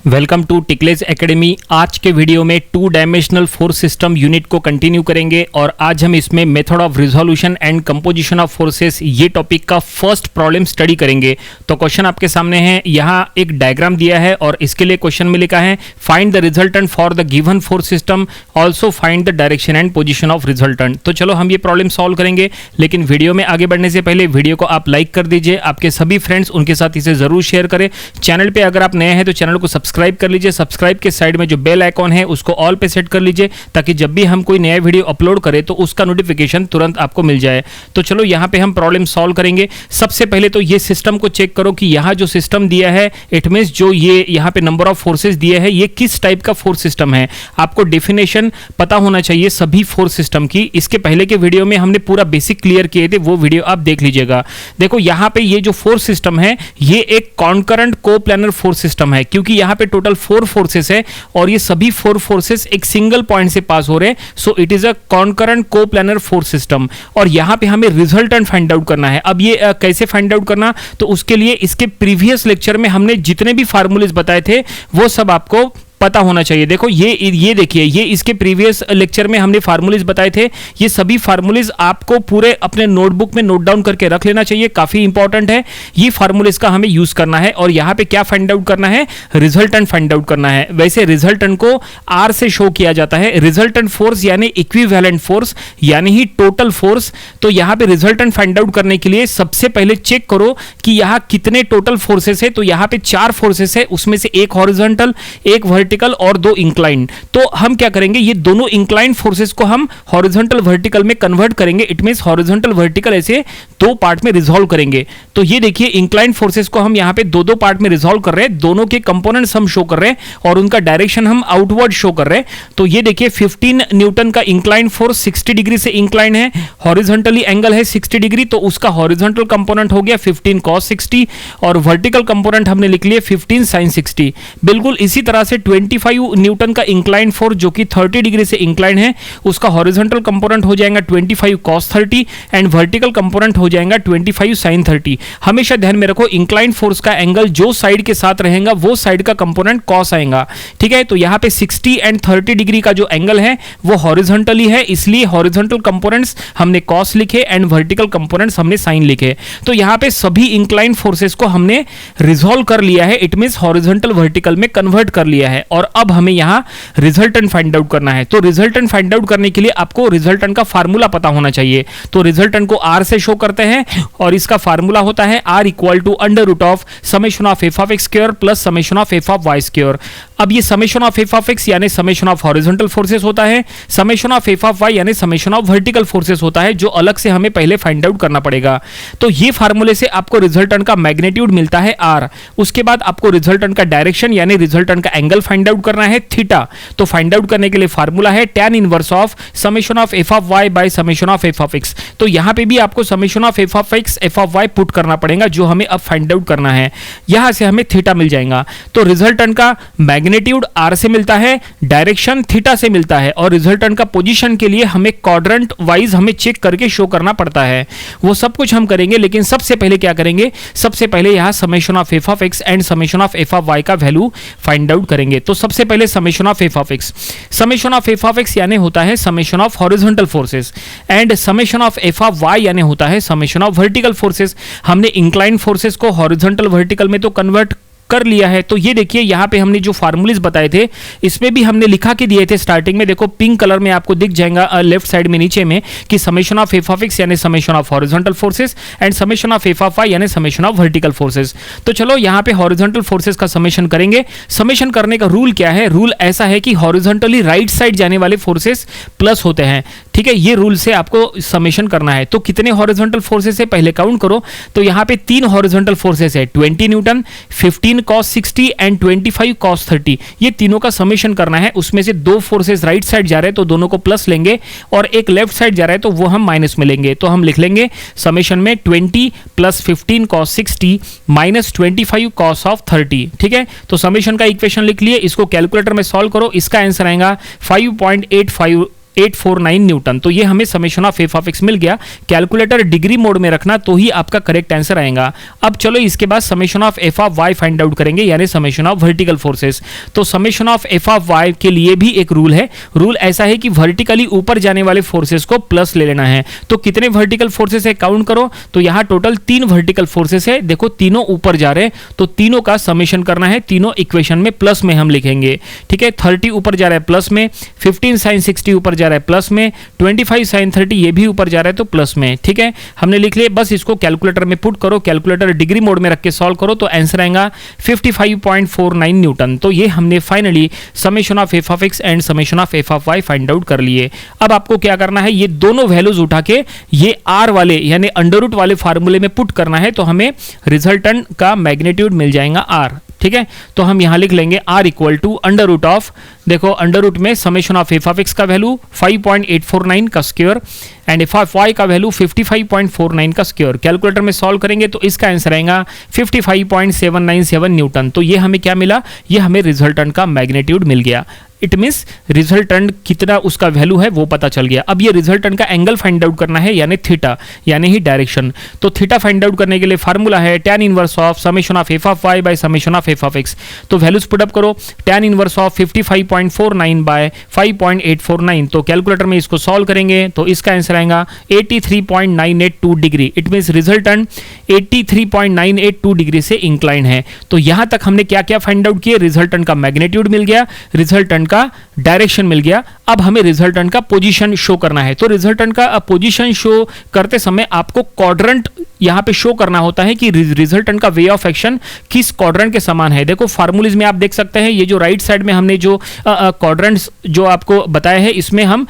Welcome to टिकलेज academy. आज के video में two dimensional force system unit को कंटिन्यू करेंगे और आज हम इसमें method of resolution and composition of forces ये टॉपिक का फर्स्ट प्रॉब्लम स्टडी करेंगे। तो क्वेश्चन आपके सामने है, यहाँ एक डायग्राम दिया है और इसके लिए क्वेश्चन में लिखा है find the resultant for the given force system, also find the direction and position of resultant. तो चलो हम ये प्रॉब्लम सॉल्व करेंगे, लेकिन वीडियो में आगे बढ़ने से पहले वीडियो को आप लाइक कर दीजिए, आपके सभी फ्रेंड्स उनके साथ इसे जरूर शेयर करें। चैनल पर अगर आप नए हैं तो चैनल को सब्सक्राइब कर लीजिए, सब्सक्राइब के साइड में जो बेल आइकॉन है उसको ऑल पे सेट कर लीजिए ताकि जब भी हम कोई नया वीडियो अपलोड करें तो उसका नोटिफिकेशन तुरंत आपको मिल जाए। तो चलो यहाँ पे हम प्रॉब्लम सॉल्व करेंगे। सबसे पहले तो ये सिस्टम को चेक करो कि यहाँ जो सिस्टम दिया है इट मींस जो ये यहाँ पे नंबर ऑफ फोर्सेस दिए है ये किस टाइप का फोर्स सिस्टम है। आपको डेफिनेशन पता होना चाहिए सभी फोर्स सिस्टम की। इसके पहले के वीडियो में हमने पूरा बेसिक क्लियर किए थे, वो वीडियो आप देख लीजिएगा। देखो यहाँ पे ये जो फोर्स सिस्टम है ये एक कॉन्करेंट कोप्लानर फोर्स सिस्टम है, क्योंकि यहाँ पे टोटल 4 फोर्सेस है और ये सभी 4 फोर्सेस एक सिंगल पॉइंट से पास हो रहे हैं। So it is a concurrent coplanar force system और यहां पे हमें रिजल्टेंट फाइंड आउट करना है। अब ये कैसे फाइंड आउट करना, तो उसके लिए इसके प्रीवियस लेक्चर में हमने जितने भी फार्मूलेज बताए थे वो सब आपको पता होना चाहिए। देखो ये देखिए, ये इसके प्रीवियस लेक्चर में हमने फार्मूलेज बताए थे। ये सभी फार्मूलेज आपको पूरे अपने नोटबुक में नोट डाउन करके रख लेना चाहिए, काफी इंपॉर्टेंट है। ये फार्मूलेज का हमें यूज करना है और यहां पे क्या फाइंड आउट करना है, रिजल्टेंट फाइंड आउट करना है। वैसे रिजल्टेंट को आर से शो किया जाता है, रिजल्टेंट फोर्स यानी इक्विवेलेंट फोर्स यानी ही टोटल फोर्स। तो यहां पे रिजल्टेंट फाइंड आउट करने के लिए सबसे पहले चेक करो कि यहां कितने टोटल फोर्सेस है। तो यहां पे 4 फोर्सेस है, उसमें से एक हॉरिजॉन्टल, एक वर्टिकल और 2 इंक्लाइंड। तो हम क्या करेंगे, ये दोनों इंक्लाइंड फोर्सेस को हम हॉरिजॉन्टल वर्टिकल में कन्वर्ट करेंगे। इट मींस हॉरिजॉन्टल वर्टिकल ऐसे 2 पार्ट में रिजॉल्व करेंगे। तो ये देखिए इंक्लाइंड फोर्सेस को हम यहां पे 2-2 पार्ट में रिजॉल्व कर रहे हैं, दोनों के कंपोनेंट्स हम शो कर रहे हैं और उनका डायरेक्शन हम आउटवर्ड शो कर रहे हैं। तो ये देखिए 15 न्यूटन का इंक्लाइंड फोर्स 60 डिग्री से इंक्लाइन है, हॉरिजॉन्टली एंगल है 60 डिग्री, तो उसका हॉरिजॉन्टल कंपोनेंट हो गया 15 cos 60 और वर्टिकल कंपोनेंट हमने लिख लिया 15 sin 60। बिल्कुल इसी तरह से 25 न्यूटन का इंक्लाइन फोर्स जो कि 30 डिग्री से इंक्लाइन है, उसका हॉरिजॉन्टल कंपोनेंट हो जाएगा 25 cos 30 एंड वर्टिकल कंपोनेंट हो जाएगा 25 sin 30। हमेशा ध्यान में रखो इंक्लाइन फोर्स का एंगल जो साइड के साथ रहेगा वो साइड का कंपोनेंट cos आएगा, ठीक है। तो यहां पे 60 एंड 30 डिग्री का जो एंगल है वो हॉरिजॉन्टली है, इसलिए हॉरिजॉन्टल कंपोनेंट्स हमने cos लिखे एंड वर्टिकल कंपोनेंट्स हमने sin लिखे। तो यहां पे सभी इंक्लाइन फोर्सेस को हमने रिजॉल्व कर लिया है, इट मींस हॉरिजॉन्टल वर्टिकल में कन्वर्ट कर लिया है और अब हमें यहां रिजल्टेंट फाइंड आउट करना है। तो रिजल्टेंट फाइंड आउट करने के लिए आपको रिजल्टेंट का फार्मूला पता होना चाहिए। तो रिजल्टेंट को आर से शो करते हैं और इसका फार्मूला होता है R equal to under root of summation of F of X square plus summation of F of Y square. अब ये summation of F of X यानी समेशन ऑफ हॉरिजॉन्टल फोर्सेस होता है, summation of F of Y यानी summation of vertical forces होता है, जो अलग से हमें पहले फाइंड आउट करना पड़ेगा। तो ये फार्मूले से आपको रिजल्टेंट का मैग्नीट्यूड मिलता है आर। उसके बाद आपको रिजल्टेंट का डायरेक्शन यानी रिजल्टेंट का एंगल फाइंड आउट करना है थीटा। तो फाइंड आउट करने के लिए फार्मूला है tan inverse of summation of F of Y by summation of F of X. तो यहां पे भी आपको summation of F of X F of Y put करना पड़ेगा, जो हमें अब फाइंड आउट करना है। यहां से हमें थीटा मिल जाएगा। तो रिजल्टेंट का मैग्नीट्यूड आर से मिलता है, डायरेक्शन थीटा से मिलता है और रिजल्टेंट का पोजीशन के लिए हमें क्वाड्रेंट वाइज हमें चेक करके शो करना पड़ता है। वो सब कुछ हम करेंगे, लेकिन सबसे पहले क्या करेंगे, सबसे पहले यहां summation of F of X and summation of F of Y का वैल्यू फाइंड आउट करेंगे। तो सबसे पहले summation of F of X, summation of F of X यानी होता है summation of horizontal forces and summation of F of Y यानी होता है समेशन ऑफ वर्टिकल फोर्सेस। हमने इंक्लाइंड फोर्सेस को हॉरिजॉन्टल वर्टिकल में तो कन्वर्ट कर लिया है। तो ये देखिए यहां पे हमने जो फार्मूलेज बताए थे इसमें भी हमने लिखा के दिए थे स्टार्टिंग में। देखो पिंक कलर में आपको दिख जाएगा लेफ्ट साइड में नीचे में कि summation of F of X यानी summation of horizontal forces and summation of F of Y यानी समेशन ऑफ वर्टिकल फोर्सेस। तो चलो यहां पे हॉरिजॉन्टल फोर्सेस का समेशन करेंगे। समेशन करने का रूल क्या है, रूल ऐसा है कि हॉरिजॉन्टली राइट साइड जाने वाले फोर्सेस प्लस होते हैं, ठीक है। ये रूल से आपको समेशन करना है। तो कितने हॉरिजॉन्टल फोर्सेस है पहले काउंट करो। तो यहां पे 3 हॉरिजॉन्टल फोर्सेस है, 20 न्यूटन, 15 cos 60 एंड 25 cos 30। ये तीनों का समेशन करना है। उसमें से 2 फोर्सेस राइट साइड जा रहे हैं तो दोनों को प्लस लेंगे और एक लेफ्ट साइड जा रहा है तो वो हम माइनस में लेंगे। तो हम लिख लेंगे समेशन में 20 plus 15 cos 60 minus 25 cos of 30, ठीक है। तो समेशन का इक्वेशन लिख लिए, इसको कैलकुलेटर में सॉल्व करो, इसका आंसर आएगा 5.85 849 न्यूटन। तो ये हमें summation of F of X मिल गया। कैलकुलेटर डिग्री मोड में रखना तो ही आपका करेक्ट आंसर आएगा। अब चलो इसके बाद summation of F of Y find out करेंगे, यानी समेशन ऑफ वर्टिकल फोर्सेस। तो summation of F of Y के लिए भी एक रूल है। रूल ऐसा है कि वर्टिकली ऊपर जाने वाले फोर्सेस को प्लस ले लेना है। तो कितने वर्टिकल फोर्सेस है काउंट करो, तो यहां टोटल 3 वर्टिकल फोर्सेस है। देखो तीनों ऊपर जा रहे हैं तो तीनों का समेशन करना है, तीनों इक्वेशन में प्लस में हम लिखेंगे। ठीक है, 30 ऊपर जा रहा है प्लस में, 15 sin 60 ऊपर जा रहा है प्लस में, 25 sin 30 ये भी ऊपर जा रहा है तो प्लस में। ठीक है, हमने लिख लिया। बस इसको कैलकुलेटर में पुट करो, कैलकुलेटर डिग्री मोड में रख के सॉल्व करो तो आंसर आएगा 55.49 न्यूटन। तो ये हमने finally summation of F of X and summation of F of Y find out कर लिए। अब आपको क्या करना है, ये दोनों वैल्यूज उठा के ये आर वाले यानी अंडर रूट वाले फार्मूले में पुट करना है, तो हमें रिजल्टेंट का मैग्नीट्यूड मिल जाएगा आर। ठीक है, तो हम यहां लिख लेंगे R equal to under root of, देखो अंडर रूट में summation of F of X का वैल्यू 5.849 का square and F of Y का वैल्यू 55.49 का स्क्वायर। कैलकुलेटर में सॉल्व करेंगे तो इसका आंसर आएगा 55.797 न्यूटन। तो ये हमें क्या मिला, ये हमें रिजल्टेंट का मैग्नीट्यूड मिल गया। इट मीन्स रिजल्टेंट कितना उसका वैल्यू है वो पता चल गया। अब ये रिजल्टेंट का एंगल फाइंड आउट करना है, यानी थीटा, यानी ही डायरेक्शन। तो थीटा फाइंड आउट करने के लिए फार्मूला है tan inverse of summation of F of Y by summation of F of X. तो वैल्यूज पुट अप करो, tan इनवर्स ऑफ 55.49 बाय 5.849। तो कैलकुलेटर में इसको सॉल्व करेंगे तो इसका आंसर आएगा 83.982 degree. It means resultant 83.982 degree से इंक्लाइन है। तो यहां तक हमने क्या क्या फाइंड आउट किए, रिजल्टेंट का मैग्नीट्यूड मिल गया, रिजल्टेंट का डायरेक्शन मिल गया। अब हमें रिजल्टेंट का पोजीशन शो करना है। तो रिजल्टेंट का पोजीशन शो करते समय आपको क्वाड्रेंट यहां पे शो करना होता है कि रिजल्टेंट का वे ऑफ एक्शन किस क्वाड्रेंट के समान है। देखो फार्मूलेज में आप देख सकते हैं, ये जो राइट साइड में हमने जो क्वाड्रेंट्स जो आपको बताया है, इसमें हम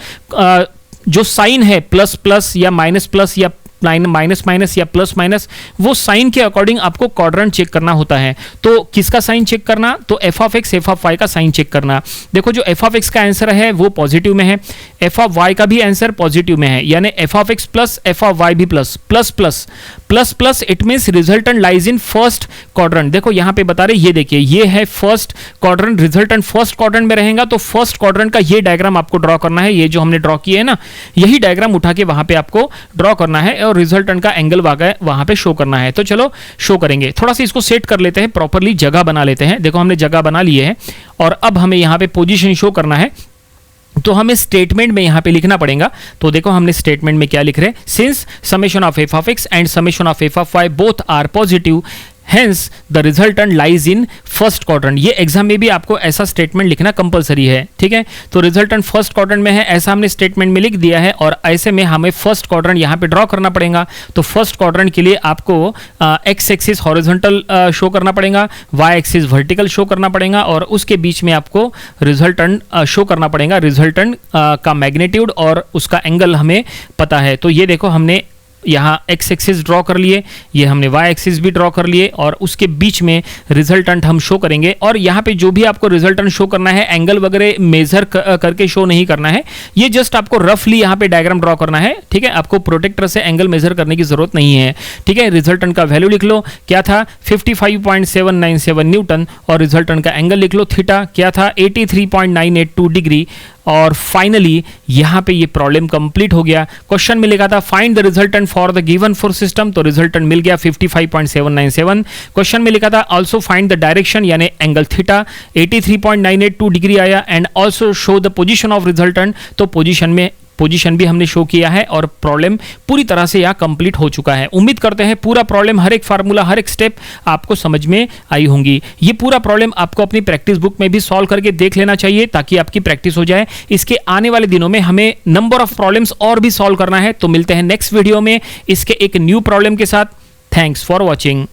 जो साइन है प्लस प्लस या माइनस प्लस या माइनस माइनस या प्लस माइनस, वो साइन के अकॉर्डिंग आपको क्वाड्रेंट चेक करना होता है। तो किसका साइन चेक करना, तो F of X F of Y का साइन चेक करना। देखो जो एफ ऑफ एक्स का आंसर है वो पॉजिटिव में है, एफ ऑफ वाई का भी आंसर पॉजिटिव में है, यानी F of X plus F of Y भी plus plus plus plus plus. It means resultant lies in first quadrant. देखो यहां पे बता रहे, ये देखिए ये है first quadrant, resultant first quadrant में रहेगा। तो फर्स्ट क्वाड्रेंट का ये डायग्राम आपको ड्रॉ करना है, ये जो हमने ड्रॉ किया है ना, यही डायग्राम उठा के वहां पे आपको ड्रॉ करना है और रिजल्टेंट का एंगल वहां पे शो करना है। तो चलो शो करेंगे, थोड़ा सा इसको सेट कर लेते हैं, प्रॉपर्ली जगह बना लेते हैं। देखो हमने जगह बना ली है और अब हमें यहां पे पोजीशन शो करना है। तो हमें स्टेटमेंट में यहां पे लिखना पड़ेगा। तो देखो हमने स्टेटमेंट में क्या लिख रहे हैं, since summation of F of X and summation of F of Y both are positive Hence the resultant lies in first quadrant। ये एग्जाम में भी आपको ऐसा स्टेटमेंट लिखना कंपलसरी है। ठीक है, तो रिजल्टेंट फर्स्ट क्वाड्रेंट में है, ऐसा हमने स्टेटमेंट में लिख दिया है और ऐसे में हमें फर्स्ट क्वाड्रेंट यहां पे ड्रॉ करना पड़ेगा। तो फर्स्ट क्वाड्रेंट के लिए आपको एक्स एक्सिस हॉरिजॉन्टल शो करना पड़ेगा, वाई एक्सिस वर्टिकल शो करना पड़ेगा और उसके बीच में आपको रिजल्टेंट शो करना पड़ेगा। रिजल्टेंट का मैग्नीट्यूड और उसका एंगल हमें पता है। तो ये देखो हमने यहाँ एक्स एक्सिस ड्रॉ कर लिए, ये हमने वाई एक्सिस भी ड्रॉ कर लिए और उसके बीच में रिजल्टेंट हम शो करेंगे। और यहाँ पे जो भी आपको रिजल्टेंट शो करना है, एंगल वगैरह मेजर करके शो नहीं करना है, ये जस्ट आपको रफली यहाँ पे डायग्राम ड्रॉ करना है। ठीक है, आपको प्रोटेक्टर से एंगल मेजर करने की जरूरत नहीं है। ठीक है, रिजल्टेंट का वैल्यू लिख लो, क्या था 55.797 न्यूटन और रिजल्टेंट का एंगल लिख लो थीटा, क्या था 83.982 डिग्री। और फाइनली यहां पे ये प्रॉब्लम कंप्लीट हो गया। क्वेश्चन में लिखा था find the resultant for the given force system, तो रिजल्टेंट मिल गया 55.797। क्वेश्चन में लिखा था आल्सो फाइंड द डायरेक्शन यानी एंगल थीटा 83.982 डिग्री आया and also show the position of resultant, तो पोजीशन भी हमने शो किया है और प्रॉब्लम पूरी तरह से यहाँ कंप्लीट हो चुका है। उम्मीद करते हैं पूरा प्रॉब्लम, हर एक फार्मूला, हर एक स्टेप आपको समझ में आई होंगी। ये पूरा प्रॉब्लम आपको अपनी प्रैक्टिस बुक में भी सॉल्व करके देख लेना चाहिए ताकि आपकी प्रैक्टिस हो जाए। इसके आने वाले दिनों में हमें नंबर ऑफ प्रॉब्लम्स और भी सॉल्व करना है। तो मिलते हैं नेक्स्ट वीडियो में इसके एक न्यू प्रॉब्लम के साथ। Thanks for watching.